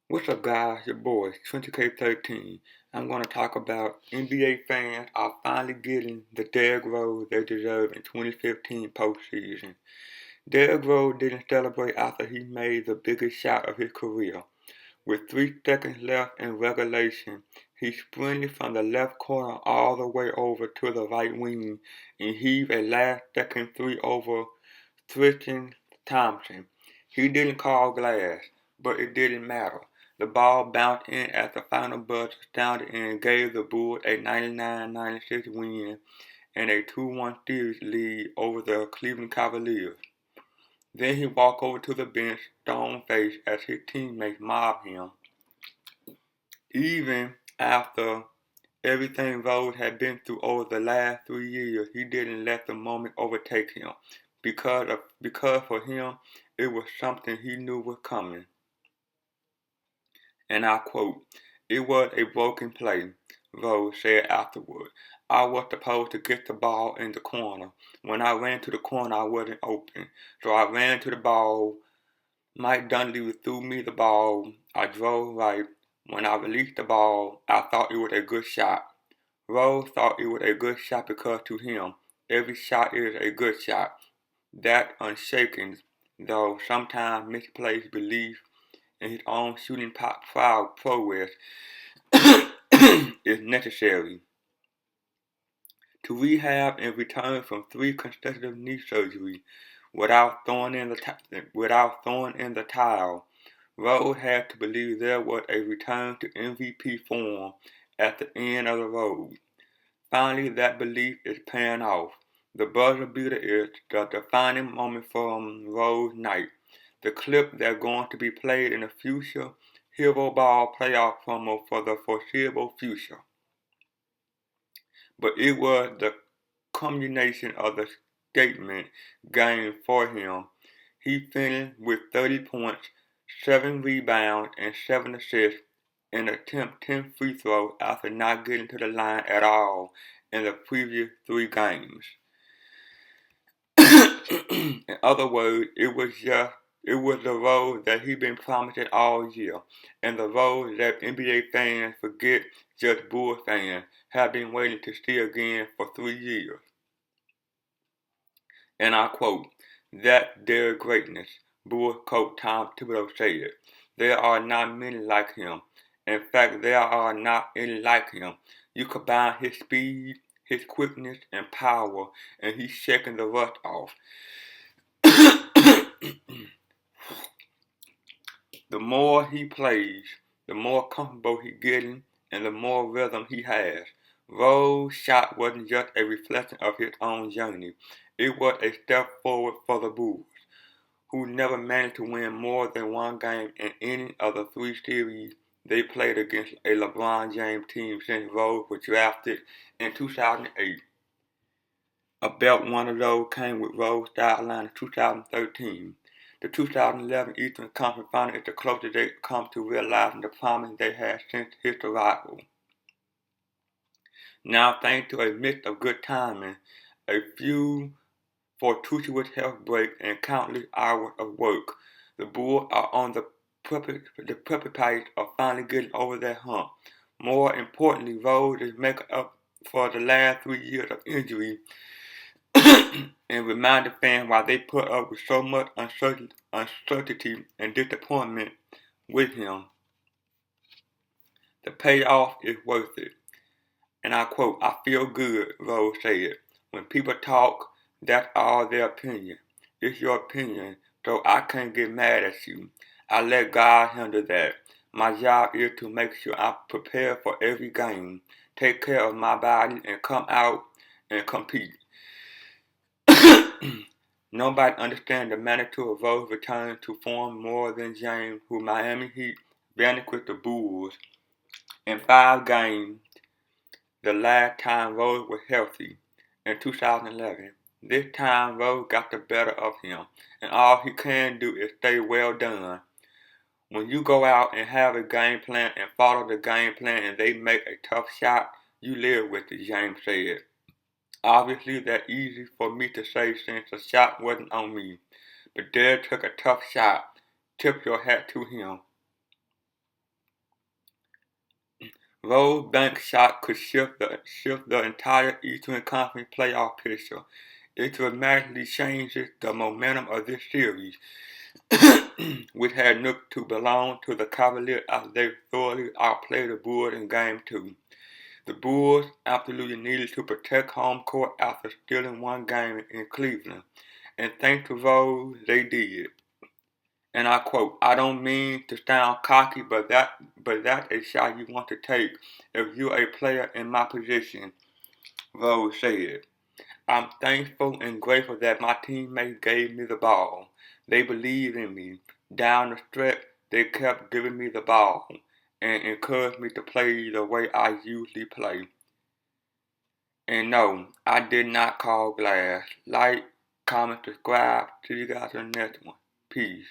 What's up, guys? Your boy, 20K13. I'm going to talk about NBA fans are finally getting the Derrick Rose they deserve in 2015 postseason. Derrick Rose didn't celebrate after he made the biggest shot of his career. With 3 seconds left in regulation, he sprinted from the left corner all the way over to the right wing and heaved a last-second three over Tristan Thompson. He didn't call glass, but it didn't matter. The ball bounced in as the final buzzer sounded and gave the Bulls a 99-96 win and a 2-1 series lead over the Cleveland Cavaliers. Then he walked over to the bench, stone-faced, as his teammates mobbed him. Even after everything Rose had been through over the last 3 years, he didn't let the moment overtake him. Because for him, it was something he knew was coming. And I quote, "It was a broken play," Rose said afterward. "I was supposed to get the ball in the corner. When I ran to the corner, I wasn't open. So I ran to the ball. Mike Dunleavy threw me the ball. I drove right. When I released the ball, I thought it was a good shot." Rose thought it was a good shot because to him, every shot is a good shot. That unshaken, though sometimes misplaced belief in his own shooting prowess is necessary. To rehab and return from 3 consecutive knee surgeries without throwing in the towel, Rose had to believe there was a return to MVP form at the end of the road. Finally, that belief is paying off. The buzzer beater is the defining moment from Rose night, the clip that's going to be played in the future Hero Ball playoff promo for the foreseeable future. But it was the culmination of the statement game for him. He finished with 30 points, 7 rebounds, and 7 assists and attempted 10 free throws after not getting to the line at all in the previous 3 games. In other words, it was the role that he'd been promising all year, and the role that NBA fans forget just Bulls fans have been waiting to see again for 3 years. And I quote, "That's their greatness," Bulls coach Tom Thibodeau said. "There are not many like him. In fact, there are not any like him. You combine his speed, his quickness, and power, and he's shaking the rust off." The more he plays, the more comfortable he's getting, and the more rhythm he has. Rose's shot wasn't just a reflection of his own journey. It was a step forward for the Bulls, who never managed to win more than 1 game in any of the 3 series they played against a LeBron James team since Rose was drafted in 2008. A belt one of those came with Rose sideline in 2013. The 2011 Eastern Conference Final is the closest they come to realizing the promise they had since his arrival. Now, thanks to a mix of good timing, a few fortuitous health breaks, and countless hours of work, the Bulls are on the precipice of finally getting over that hump. More importantly, Rose is making up for the last 3 years of injury and remind the fans why they put up with so much uncertainty and disappointment with him. The payoff is worth it. And I quote, "I feel good," Rose said. "When people talk, that's all their opinion. It's your opinion, so I can't get mad at you. I let God handle that. My job is to make sure I'm prepared for every game, take care of my body, and come out and compete." Nobody understands the magnitude of Rose's return to form more than James, who Miami Heat vanquished the Bulls in 5 games the last time Rose was healthy, in 2011. This time Rose got the better of him, and all he can do is say well done. When you go out and have a game plan and follow the game plan and they make a tough shot, you live with it, James said. "Obviously, that's easy for me to say since the shot wasn't on me. But Derrick took a tough shot. Tip your hat to him." Rose bank shot could shift the entire Eastern Conference playoff picture. It dramatically changes the momentum of this series, which had looked to belong to the Cavaliers as they thoroughly outplayed the Bulls in Game 2. The Bulls absolutely needed to protect home court after stealing one game in Cleveland, and thanks to Rose, they did. And I quote, "I don't mean to sound cocky, but that's a shot you want to take if you're a player in my position," Rose said. "I'm thankful and grateful that my teammates gave me the ball. They believed in me. Down the stretch, they kept giving me the ball and encouraged me to play the way I usually play. And no, I did not call glass. Like, comment, subscribe. See you guys in the next one. Peace."